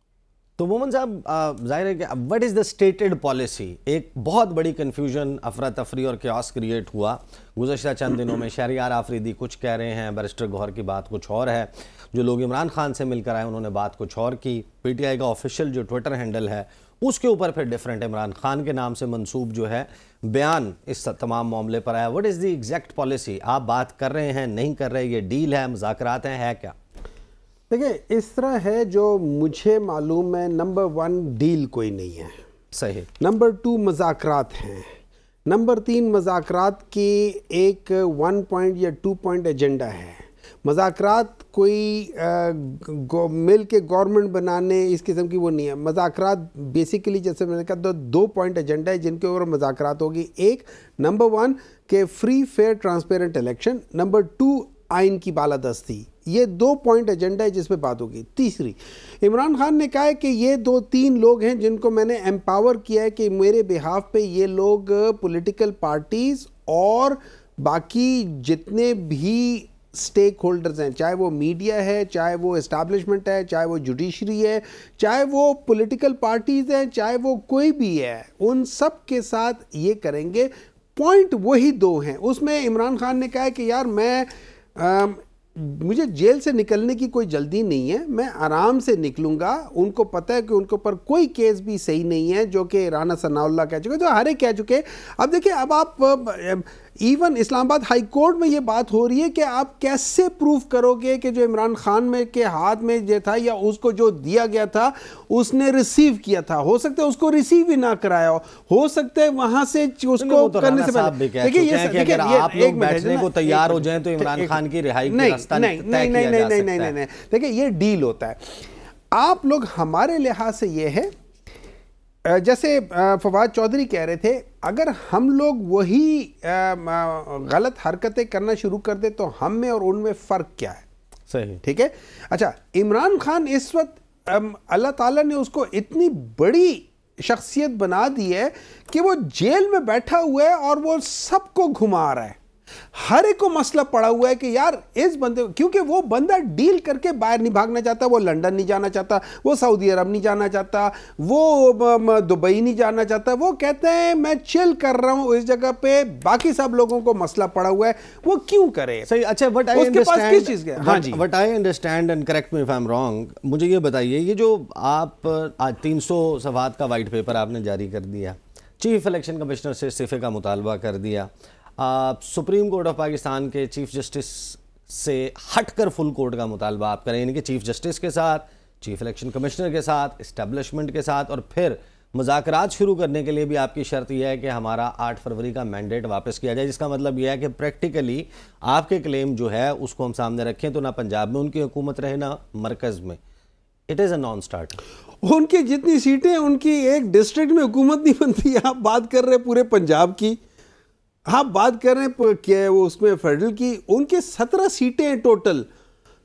तो मोहम्मद साहब, जाहिर है कि what is the stated policy? एक बहुत बड़ी कन्फ्यूजन, अफरा तफरी और क्यास क्रिएट हुआ गुज़श्ता चंद दिनों में। शहरियार आफरीदी कुछ कह रहे हैं, बैरिस्टर गौहर की बात कुछ और है, जो लोग इमरान खान से मिलकर आए उन्होंने बात कुछ और की। पीटीआई का ऑफिशियल जो ट्विटर हैंडल है उसके ऊपर फिर डिफरेंट इमरान खान के नाम से मंसूब जो है बयान इस तमाम मामले पर आया। What is the exact policy? आप बात कर रहे हैं, नहीं कर रहे, ये डील है, मुज़ाकरात हैं, है क्या? देखिए, इस तरह है, जो मुझे मालूम है, नंबर 1 डील कोई नहीं है, सही। नंबर 2 मुज़ाकरात हैं, नंबर 3 मुज़ाकरात की एक 1 पॉइंट या 2 पॉइंट एजेंडा है। मुज़ाकरात कोई मिल के गवर्नमेंट बनाने इस किस्म की वो नहीं है। मुज़ाकरात बेसिकली जैसे मैंने कहा, 2 पॉइंट एजेंडा है जिनके ऊपर मुज़ाकरात होगी। एक, नंबर 1 के free fair transparent election, number 2 आइन की बालादस्ती। ये 2 पॉइंट एजेंडा है जिस पे बात होगी। तीसरी, इमरान खान ने कहा है कि ये 2-3 लोग हैं जिनको मैंने एम्पावर किया है कि मेरे बिहाफ पे ये लोग पॉलिटिकल पार्टीज़ और बाकी जितने भी स्टेक होल्डर्स हैं, चाहे वो मीडिया है, चाहे वो इस्टेब्लिशमेंट है, चाहे वो जुडिशरी है, चाहे वो पॉलिटिकल पार्टीज़ हैं, चाहे वो कोई भी है, उन सब के साथ ये करेंगे। पॉइंट वही 2 हैं। उसमें इमरान खान ने कहा है कि यार मुझे जेल से निकलने की कोई जल्दी नहीं है, मैं आराम से निकलूंगा। उनको पता है कि उनके ऊपर कोई केस भी सही नहीं है, जो कि राना सनाउल्लाह कह चुके, जो हर एक कह चुके। अब देखिए, अब आप इवन इस्लामाबाद हाई कोर्ट में ये बात हो रही है कि आप कैसे प्रूफ करोगे कि जो इमरान खान में के हाथ में जो था या उसको जो दिया गया था उसने रिसीव किया था। हो सकता है उसको रिसीव ही ना कराया हो सकता है वहां से उसको करने से पहले। देखिए, अगर आप लोग बैठने को तैयार हो जाएं तो इमरान खान की रिहाई का रास्ता नहीं। देखिए, ये डील होता है। आप लोग हमारे लिहाज से ये है, जैसे फवाद चौधरी कह रहे थे, अगर हम लोग वही गलत हरकतें करना शुरू कर दे तो हम में और उनमें फ़र्क क्या है? सही, ठीक है। अच्छा, इमरान खान इस वक्त अल्लाह ताला ने उसको इतनी बड़ी शख्सियत बना दी है कि वो जेल में बैठा हुआ है और वो सबको घुमा रहा है। हर एक को मसला पड़ा हुआ है कि यार इस बंदे, क्योंकि वो बंदा डील करके बाहर नहीं भागना चाहता, वो लंदन नहीं जाना चाहता, वो सऊदी अरब नहीं जाना चाहता, वो दुबई नहीं जाना चाहता, वो कहते हैं मैं चिल कर रहा हूं इस जगह पे, बाकी सब लोगों को मसला पड़ा हुआ है, वो क्यों करे? सही, अच्छा, but I understand and correct me if I am wrong, मुझे ये बताइए, ये जो आप आज 300 सवाल का वाइट पेपर आपने जारी कर दिया, चीफ इलेक्शन कमिश्नर से इस्तीफे का मुतालबा कर दिया, सुप्रीम कोर्ट ऑफ पाकिस्तान के चीफ जस्टिस से हटकर फुल कोर्ट का मुतालबा आप करें, यानी कि चीफ जस्टिस के साथ, चीफ इलेक्शन कमिश्नर के साथ, इस्टेब्लिशमेंट के साथ, और फिर मुज़ाकरात शुरू करने के लिए भी आपकी शर्त यह है कि हमारा 8 फरवरी का मैंडेट वापस किया जाए, जिसका मतलब यह है कि प्रैक्टिकली आपके क्लेम जो है उसको हम सामने रखें तो ना पंजाब में उनकी हुकूमत रहे ना मरकज़ में। It is a non starter. उनकी जितनी सीटें, उनकी एक डिस्ट्रिक्ट में हुकूमत नहीं बनती। आप बात कर रहे पूरे पंजाब की, आप बात कर रहे हैं क्या वो उसमें फेडरल की, उनके 17 सीटें हैं टोटल।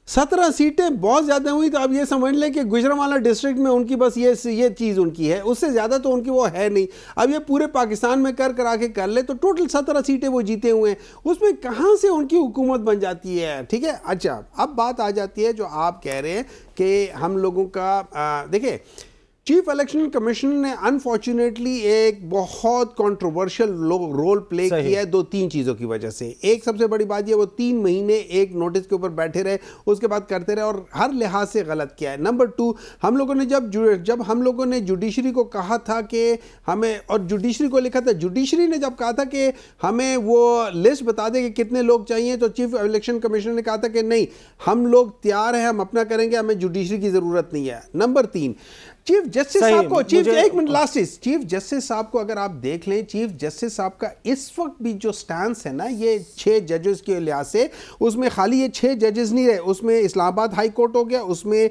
17 सीटें बहुत ज़्यादा हुई, तो आप ये समझ लें कि गुजरांवाला डिस्ट्रिक्ट में उनकी बस ये चीज़ उनकी है, उससे ज़्यादा तो उनकी वो है नहीं। अब ये पूरे पाकिस्तान में करा के कर ले तो टोटल 17 सीटें वो जीते हुए हैं, उसमें कहाँ से उनकी हुकूमत बन जाती है? ठीक है, अच्छा, अब बात आ जाती है जो आप कह रहे हैं कि हम लोगों का देखिए, चीफ इलेक्शन कमीशन ने अनफॉर्चुनेटली एक बहुत कंट्रोवर्शियल रोल प्ले किया है 2-3 चीज़ों की वजह से। एक सबसे बड़ी बात ये, वो 3 महीने एक नोटिस के ऊपर बैठे रहे, उसके बाद करते रहे और हर लिहाज से गलत किया है। नंबर 2, हम लोगों ने जब हम लोगों ने जुडिशरी को कहा था कि हमें, और जुडिशरी को लिखा था, जुडिशरी ने जब कहा था कि हमें वो लिस्ट बता दें कि कितने लोग चाहिए, तो चीफ इलेक्शन कमीशन ने कहा था कि नहीं, हम लोग तैयार हैं, हम अपना करेंगे, हमें जुडिशरी की ज़रूरत नहीं है। नंबर 3, चीफ जस्टिस साहब को, एक मिनट लास्ट, चीफ जस्टिस साहब को अगर आप देख लें, चीफ जस्टिस साहब का इस वक्त भी जो स्टैंस है ना, ये 6 जजेस के लिहाज से, उसमें खाली ये 6 जजेस नहीं रहे, उसमें इस्लामाबाद हाई कोर्ट हो गया, उसमें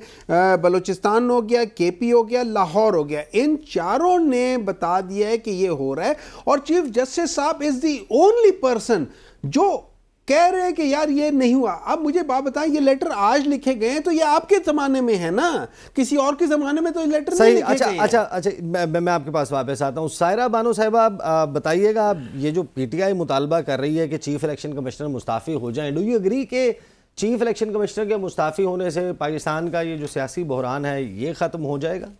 बलूचिस्तान हो गया, केपी हो गया, लाहौर हो गया, इन चारों ने बता दिया है कि ये हो रहा है। और चीफ जस्टिस साहब इज द ओनली पर्सन जो कह रहे हैं कि यार ये नहीं हुआ। अब मुझे बात बताएं, ये लेटर आज लिखे गए हैं तो ये आपके ज़माने में है ना, किसी और के ज़माने में तो ये लेटर नहीं लिखे गए हैं। अच्छा, मैं आपके पास वापस आता हूँ। सायरा बानो साहिबा, बताइएगा, ये जो पीटीआई मुतालबा कर रही है कि चीफ इलेक्शन कमिश्नर मुस्ताफ़ी हो जाएं, डू यू एग्री कि चीफ इलेक्शन कमिश्नर के मुस्ताफ़ी होने से पाकिस्तान का ये जो सियासी बहरान है ये ख़त्म हो जाएगा?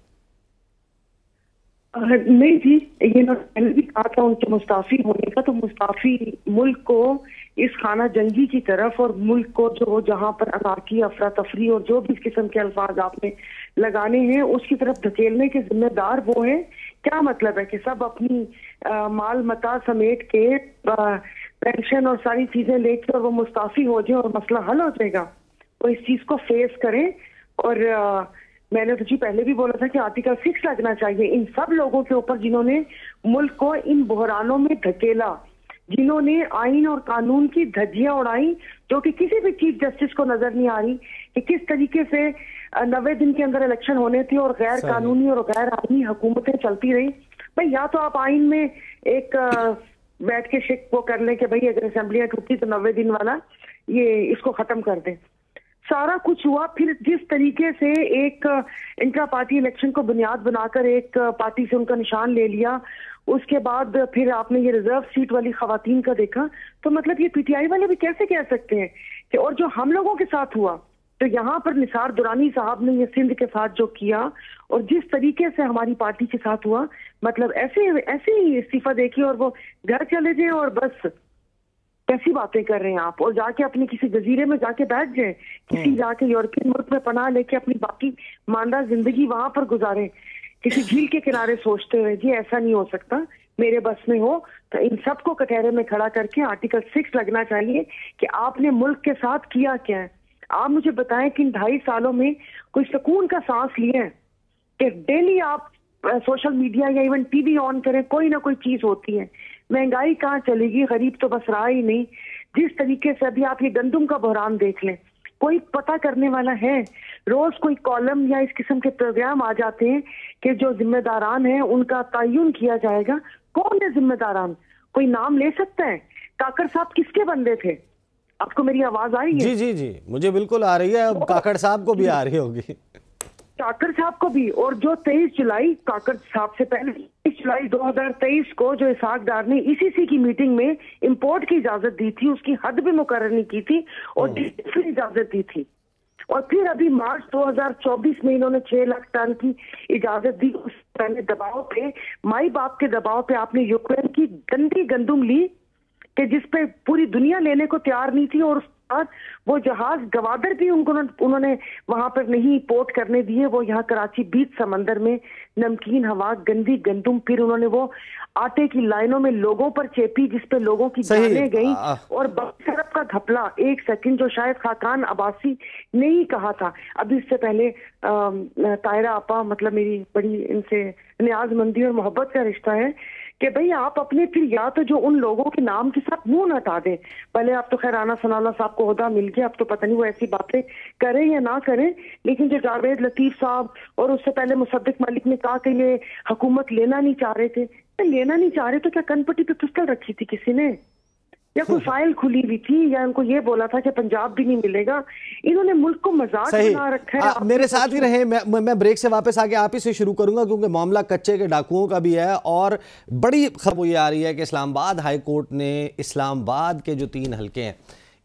नहीं जी, ये ना पहले भी कहा था उनके मुस्ताफ़ी होने का, तो मुस्ताफ़ी मुल्क को इस खाना जंगी की तरफ, और मुल्क को जो जहां पर अनारकी, अफरा तफरी और जो भी इस किस्म के अल्फाज आपने लगाने हैं उसकी तरफ धकेलने के जिम्मेदार वो हैं। क्या मतलब है कि सब अपनी माल मता समेट के पेंशन और सारी चीजें लेके और वो मुस्ताफ़ी हो जाए और मसला हल हो जाएगा? तो इस चीज को फेस करें। और मैंने तो जी पहले भी बोला था कि आर्टिकल 6 लगना चाहिए इन सब लोगों के ऊपर जिन्होंने मुल्क को इन बहरानों में धकेला, जिन्होंने आइन और कानून की धज्जियां उड़ाई, जो कि किसी भी चीफ जस्टिस को नजर नहीं आ रही कि किस तरीके से 90 दिन के अंदर इलेक्शन होने थे और गैर कानूनी और गैर आईनी हुकूमतें चलती रही। भाई या तो आप आइन में एक बैठ के शिक वो कर लें कि भाई अगर असेंबलियां टूटी तो 90 दिन वाला ये इसको खत्म कर दें। सारा कुछ हुआ, फिर जिस तरीके से एक इंट्रा पार्टी इलेक्शन को बुनियाद बनाकर एक पार्टी से उनका निशान ले लिया, उसके बाद फिर आपने ये रिजर्व सीट वाली खवातीन का देखा, तो मतलब ये पीटीआई वाले भी कैसे कह सकते हैं कि, और जो हम लोगों के साथ हुआ, तो यहाँ पर निसार दुरानी साहब ने ये सिंध के साथ जो किया और जिस तरीके से हमारी पार्टी के साथ हुआ, मतलब ऐसे ही इस्तीफा देखिए और वो घर चले जाए और बस कैसी बातें कर रहे हैं आप, और जाके अपने किसी जजीरे में जाके बैठ जाए, किसी जाके यूरोपियन मुल्क में पनाह लेके अपनी बाकी मानदा जिंदगी वहां पर गुजारे, किसी झील के किनारे सोचते हुए। जी ऐसा नहीं हो सकता, मेरे बस में हो तो इन सबको कटहरे में खड़ा करके आर्टिकल 6 लगना चाहिए कि आपने मुल्क के साथ किया क्या है। आप मुझे बताएं कि इन 2.5 सालों में कोई सुकून का सांस लिया है कि डेली आप सोशल मीडिया या इवन टीवी ऑन करें, कोई ना कोई चीज होती है। महंगाई कहाँ चलेगी, गरीब तो बस रहा ही नहीं। जिस तरीके से अभी आप ये गंदम का बहरान देख लें, कोई पता करने वाला है? रोज कोई कॉलम या इस किस्म के प्रोग्राम आ जाते हैं कि जो जिम्मेदारान हैं उनका तयन किया जाएगा। कौन है जिम्मेदारान? कोई नाम ले सकता है? काकड़ साहब किसके बंदे थे? आपको मेरी आवाज आ रही है? जी जी जी, मुझे बिल्कुल आ रही है, अब काकड़ साहब को भी आ रही होगी। काकर साहब को भी, और जो 23 जुलाई काकर साहब से पहले 23 जुलाई 2023 को जो इसहाक डार ने ईसीसी की मीटिंग में इंपोर्ट की इजाजत दी थी, उसकी हद भी मुकर्रर नहीं की थी और फिर इजाजत दी थी। और फिर अभी मार्च 2024 में इन्होंने 6 लाख टन की इजाजत दी। उस पहले दबाव पे, माई बाप के दबाव पे आपने यूक्रेन की गंदी गंदुम ली कि जिसपे पूरी दुनिया लेने को तैयार नहीं थी, और और वो जहाज गवादर भी उन्होंने वहां पर नहीं पोर्ट करने दिए। वो यहाँ कराची बीच समंदर में नमकीन हवा, गंदी गंदुम, फिर उन्होंने वो आटे की लाइनों में लोगों पर चेपी जिसपे लोगों की जानें गई। और बरफ का घपला 1 सेकंड जो शायद खाकान अब्बासी ने ही कहा था। अभी इससे पहले तायरा आपा, मतलब मेरी बड़ी इनसे न्याजमंदी और मोहब्बत का रिश्ता है कि भाई आप अपने फिर या तो जो उन लोगों के नाम के साथ मुंह न हटा दें। पहले आप तो खैर राना सनाउल्लाह साहब को ओहदा मिल गया, अब तो पता नहीं वो ऐसी बातें करें या ना करें, लेकिन जो जावेद लतीफ साहब और उससे पहले मुसद्दिक मलिक ने कहा कि ये हुकूमत लेना नहीं चाह रहे थे, तो लेना नहीं चाह रहे तो क्या कनपट्टी पे पिस्टल रखी थी किसी ने, या कोई फाइल खुली हुई थी, या उनको ये बोला था कि पंजाब भी नहीं मिलेगा? इन्होंने मुल्क को मजाक बना रखा है। मेरे साथ ही रहे, मैं ब्रेक से वापस आके आप ही से शुरू करूंगा क्योंकि मामला कच्चे के डाकुओं का भी है। और बड़ी खबर ये आ रही है कि इस्लामाबाद हाई कोर्ट ने इस्लामाबाद के जो 3 हल्के हैं,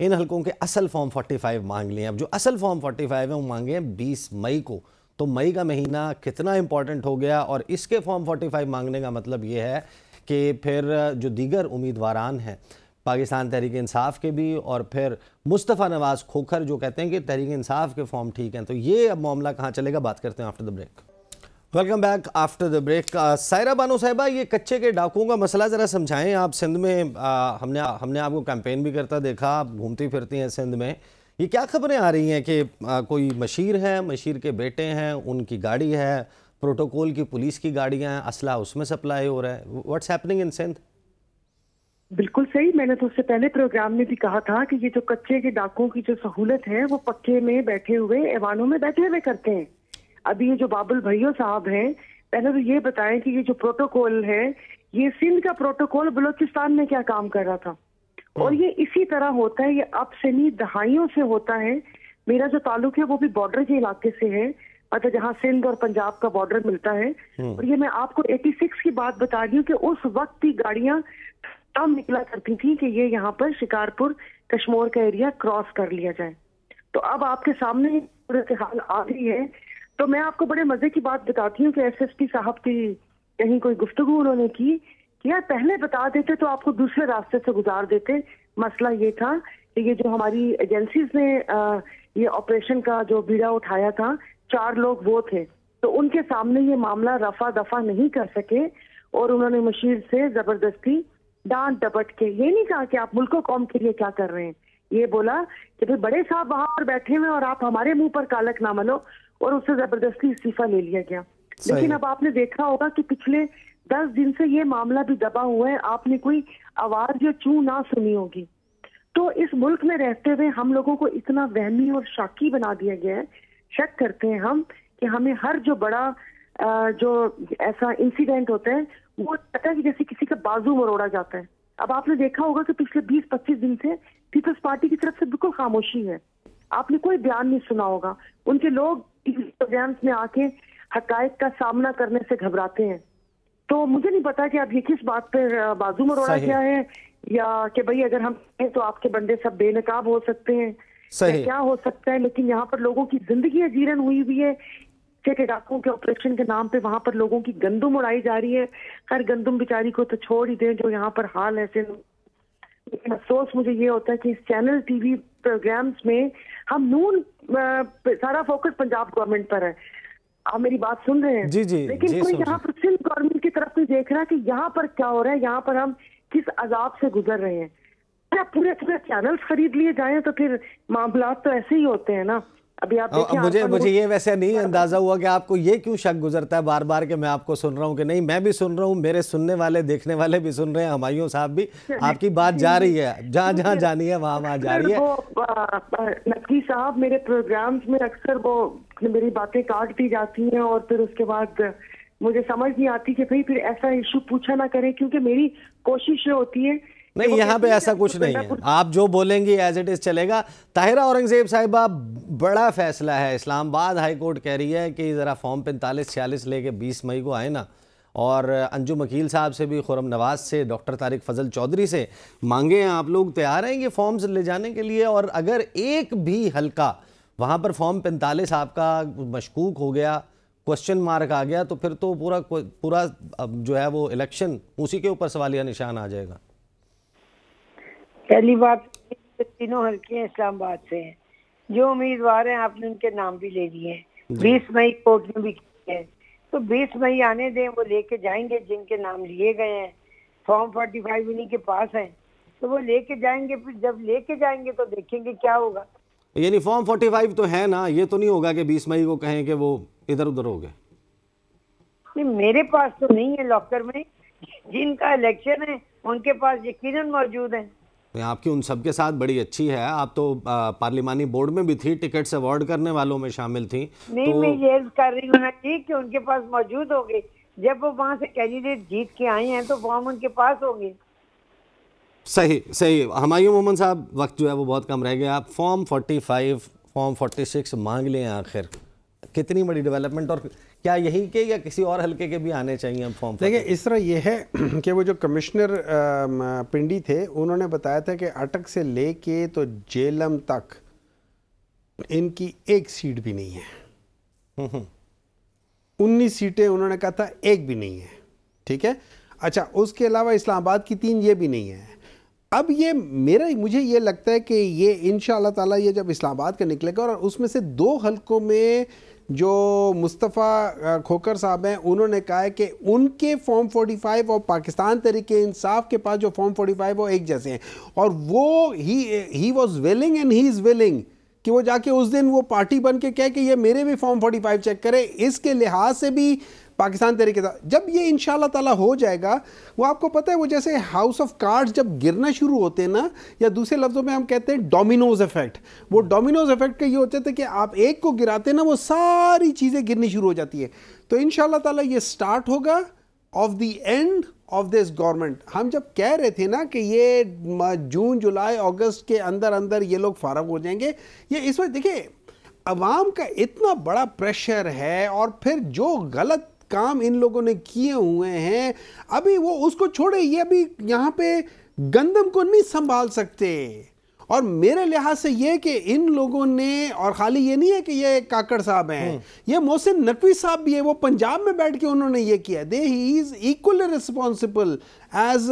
इन हल्कों के असल फॉर्म 45 मांग लिए हैं। अब जो असल फॉर्म 45 है वो मांगे हैं 20 मई को। तो मई का महीना कितना इंपॉर्टेंट हो गया, और इसके फॉर्म 45 मांगने का मतलब ये है कि फिर जो दीगर उम्मीदवारान हैं पाकिस्तान तहरीक इंसाफ के भी, और फिर मुस्तफ़ा नवाज़ खोखर जो कहते हैं कि तहरीक इंसाफ के फॉर्म ठीक हैं, तो ये अब मामला कहाँ चलेगा, बात करते हैं after the break. Welcome back after the break. Saira Bano साहिबा, ये कच्चे के डाकुओं का मसला ज़रा समझाएं आप। सिंध में हमने आपको कैंपेन भी करता देखा, आप घूमती फिरती हैं सिंध में, ये क्या खबरें आ रही हैं कि कोई मशीर है, मशीर के बेटे हैं, उनकी गाड़ी है, प्रोटोकॉल की पुलिस की गाड़ियाँ हैं, असला उसमें सप्लाई हो रहा है, व्हाट्स हैपनिंग इन सिंध? बिल्कुल सही, मैंने तो उससे पहले प्रोग्राम में भी कहा था कि ये जो कच्चे के डाकुओं की जो सहूलत है वो पक्के में बैठे हुए ऐवानों में बैठे हुए करते हैं। अभी ये जो बाबुल भैया साहब हैं, पहले तो ये बताएं कि ये जो प्रोटोकॉल है, ये सिंध का प्रोटोकॉल बलूचिस्तान में क्या काम कर रहा था, और ये इसी तरह होता है, ये अब से नहीं दहाइयों से होता है। मेरा जो ताल्लुक है वो भी बॉर्डर के इलाके से है, मतलब जहाँ सिंध और पंजाब का बॉर्डर मिलता है। और ये मैं आपको 86 की बात बता रही हूँ कि उस वक्त की गाड़ियां तब निकला करती थी कि ये यहाँ पर शिकारपुर कश्मीर का एरिया क्रॉस कर लिया जाए। तो अब आपके सामने सूरत हाल आ गई है। तो मैं आपको बड़े मजे की बात बताती हूँ कि एसएसपी साहब की कहीं कोई गुफ्तगू उन्होंने की कि यार पहले बता देते तो आपको दूसरे रास्ते से गुजार देते। मसला ये था कि ये जो हमारी एजेंसीज ने ये ऑपरेशन का जो बीड़ा उठाया था, 4 लोग वो थे, तो उनके सामने ये मामला रफा दफा नहीं कर सके और उन्होंने मशीर से जबरदस्ती डांट डपट के, ये नहीं कहा कि आप मुल्क कौम के लिए क्या कर रहे हैं, ये बोला कि भाई बड़े साहब वहां पर बैठे हुए और आप हमारे मुंह पर कालक ना मलो, और उससे जबरदस्ती इस्तीफा ले लिया गया। लेकिन अब आपने देखा होगा कि पिछले 10 दिन से ये मामला भी दबा हुआ है, आपने कोई आवाज या चू ना सुनी होगी। तो इस मुल्क में रहते हुए हम लोगों को इतना वहमी और शाकी बना दिया गया है, शक करते हैं हम कि हमें हर जो बड़ा जो ऐसा इंसिडेंट होता है वो पता है कि जैसे किसी का बाजू मरोड़ा जाता है। अब आपने देखा होगा कि पिछले 20-25 दिन से पीपल्स पार्टी की तरफ से बिल्कुल खामोशी है, आपने कोई बयान नहीं सुना होगा। उनके लोग प्रोग्राम्स में आके हकायक का सामना करने से घबराते हैं। तो मुझे नहीं पता कि अब ये किस बात पर बाजू मरोड़ा क्या है, या कि भाई अगर हम हैं तो आपके बंदे सब बेनकाब हो सकते हैं, क्या हो सकता है। लेकिन यहाँ पर लोगों की जिंदगी जीरन हुई हुई है के डाकुओं के ऑपरेशन के नाम पे, वहां पर लोगों की गंदुम उड़ाई जा रही है। खैर गंदुम बेचारी को तो छोड़ ही दें, जो यहाँ पर हाल है। लेकिन अफसोस मुझे ये होता है कि इस चैनल टीवी प्रोग्राम्स में हम नून सारा फोकस पंजाब गवर्नमेंट पर है। आप मेरी बात सुन रहे हैं? जी जी, लेकिन कोई यहाँ पर सिंध गवर्नमेंट की तरफ नहीं देख रहा कि यहाँ पर क्या हो रहा है, यहाँ पर हम किस अजाब से गुजर रहे हैं। पूरे चैनल्स खरीद लिए जाएं तो फिर मामला तो ऐसे ही होते हैं ना। अभी आप मुझे ये वैसे नहीं अंदाजा हुआ कि आपको ये क्यों शक गुजरता है बार बार कि मैं आपको सुन रहा हूँ कि नहीं। मैं भी सुन रहा हूँ, मेरे सुनने वाले देखने वाले भी सुन रहे हैं, हमायूं साहब भी, आपकी बात जा रही है, जहाँ जहाँ जानी है वहाँ जा रही है। नकवी साहब मेरे प्रोग्राम्स में अक्सर वो मेरी बातें काट दी जाती हैं और फिर उसके बाद मुझे समझ नहीं आती कि भाई फिर ऐसा इशू पूछा ना करें, क्योंकि मेरी कोशिश ये होती है नहीं, यहाँ पे ऐसा कुछ नहीं है, आप जो बोलेंगी एज इट इज चलेगा। ताहिरा औरंगजेब साहिबा, बड़ा फैसला है, इस्लामाबाद हाई कोर्ट कह रही है कि ज़रा फॉर्म 45-46 लेके 20 मई को आए ना, और अंजुम वकील साहब से भी, खुरम नवाज से, डॉक्टर तारिक फजल चौधरी से मांगे हैं। आप लोग तैयार हैं ये फॉर्म्स ले जाने के लिए? और अगर एक भी हल्का वहाँ पर फॉर्म 45 आपका मशकूक हो गया, क्वेश्चन मार्क आ गया, तो फिर तो पूरा जो है वो इलेक्शन उसी के ऊपर सवालिया निशान आ जाएगा। पहली बात, तीनों हल्के इस्लामाबाद से हैं, जो उम्मीदवार हैं आपने उनके नाम भी ले लिए हैं, 20 मई कोर्ट में भी किए हैं, तो 20 मई आने दें, वो लेके जाएंगे जिनके नाम लिए गए हैं। फॉर्म 45 उन्हीं के पास है, तो वो लेके जाएंगे। फिर जब लेके जाएंगे तो देखेंगे क्या होगा। यानी फॉर्म 45 तो है ना, ये तो नहीं होगा कि 20 मई को कहें कि वो इधर उधर हो गए? नहीं, मेरे पास तो नहीं है लॉकर में, जिनका इलेक्शन है उनके पास यकीनन मौजूद है। आपकी उन सबके साथ बड़ी अच्छी है, आप तो पार्लिमानी बोर्ड में भी थी, टिकट्स अवार्ड करने वालों में शामिल थी। नहीं तो... मैं ये कर रही हूँ ना जी कि उनके पास मौजूद होंगे, जब वो वहाँ से कैंडिडेट जीत के आए हैं तो फॉर्म उनके पास होंगे। सही सही। हुमायूं मोहम्मद साहब, वक्त जो है वो बहुत कम रह गया, आप फॉर्म 45, फॉर्म 46 मांग लें, आखिर कितनी बड़ी डेवलपमेंट, और क्या यही के या किसी और हल्के के भी आने चाहिए फॉर्म? देखिए, इस तरह ये है कि वो जो कमिश्नर पिंडी थे, उन्होंने बताया था कि अटक से लेके तो जेलम तक इनकी एक सीट भी नहीं है। 19 सीटें उन्होंने कहा था, एक भी नहीं है, ठीक है। अच्छा, उसके अलावा इस्लामाबाद की 3 ये भी नहीं है। अब ये मुझे ये लगता है कि ये इंशाअल्लाह ताला ये जब इस्लामाबाद का निकलेगा, और उसमें से 2 हल्कों में जो मुस्तफ़ा खोकर साहब हैं, उन्होंने कहा है कि उनके फॉर्म 45 और पाकिस्तान तरीके इंसाफ के पास जो फॉर्म 45 वो एक जैसे हैं, और वो he was willing and he is willing कि वो जाके उस दिन वो पार्टी बन के कहे कि ये मेरे भी फॉर्म 45 चेक करे। इसके लिहाज से भी पाकिस्तान तरीके से जब ये इंशाल्लाह ताला हो जाएगा, वो आपको पता है वो जैसे हाउस ऑफ कार्ड्स जब गिरना शुरू होते हैं ना, या दूसरे लफ्ज़ों में हम कहते हैं डोमिनोज इफेक्ट, वो डोमिनोज इफेक्ट का ये होता है कि आप एक को गिराते हैं ना, वो सारी चीज़ें गिरनी शुरू हो जाती है। तो इंशाल्लाह ताला ये स्टार्ट होगा of the end of this government. हम जब कह रहे थे ना कि ये जून जुलाई अगस्त के अंदर अंदर ये लोग फारग हो जाएंगे, ये इस वक्त देखिए अवाम का इतना बड़ा प्रेशर है, और फिर जो गलत काम इन लोगों ने किए हुए हैं, अभी वो उसको छोड़े, ये अभी यहाँ पे गंदम को नहीं संभाल सकते। और मेरे लिहाज से ये कि इन लोगों ने, और खाली ये नहीं है कि ये काकड़ साहब हैं, ये मोहसिन नकवी साहब भी है, वो पंजाब में बैठ के उन्होंने ये किया। He is equally responsible as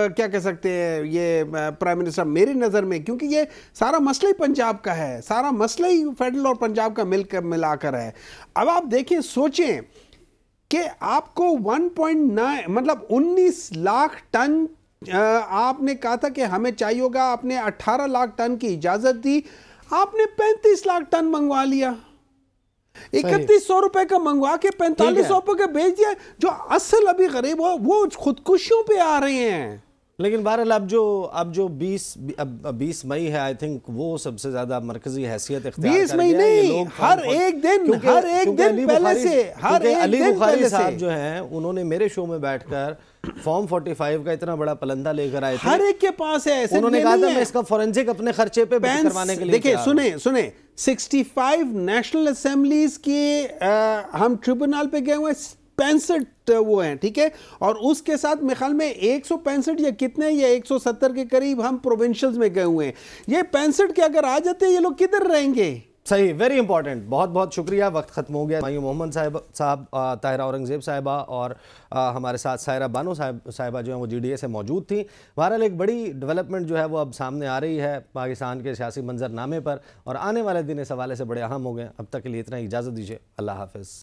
क्या कह सकते हैं ये प्राइम मिनिस्टर मेरी नज़र में, क्योंकि ये सारा मसला ही पंजाब का है, सारा मसला ही फेडरल और पंजाब का मिलाकर है। अब आप देखें, सोचें कि आपको 1.9 मतलब 19 लाख टन आपने कहा था कि हमें चाहिए होगा, आपने 18 लाख टन की इजाजत दी, आपने 35 लाख टन मंगवा लिया, 3100 रुपए का मंगवा के 4500 रुपए का बेच दिया। जो असल अभी गरीब हो वो खुदकुशियों पे आ रहे हैं। लेकिन बहरहाल अब जो 20 मई है, आई थिंक वो सबसे ज्यादा मरकजी हैसियत इख्तियार 20 मई नहीं, हर एक दिन पहले से, हर एक अली दिन बुखारी पहले साहब से जो हैं, उन्होंने मेरे शो में बैठकर फॉर्म 45 का इतना बड़ा पलंदा लेकर आए थे, हर एक के पास है। उन्होंने कहा था मैं इसका फोरेंसिक अपने खर्चे पे करवाने के लिए। देखिए, सुने 65 नेशनल असेंबलीज के हम ट्रिब्यूनल पे गए हुए, 65 वो हैं, ठीक है, और उसके साथ मेरे ख्याल में 165 या कितने या 170 के करीब हम प्रोविंशियल्स में गए हुए हैं। ये 65 के अगर आ जाते हैं, ये लोग किधर रहेंगे? सही, वेरी इंपॉर्टेंट। बहुत बहुत शुक्रिया, वक्त खत्म हो गया। हुमायूं मोहम्मद साहब, ताहिरा औरंगजेब साहिबा और हमारे साथ सायरा बानो साहिबा जो हैं वो GDA से मौजूद थी। बहरहाल एक बड़ी डेवलपमेंट जो है वो अब सामने आ रही है पाकिस्तान के सियासी मंजरनामे पर, और आने वाले दिन इस हवाले से बड़े अहम हो गए। अब तक के लिए इतना ही, इजाज़त दीजिए, अल्लाह हाफ़िज़।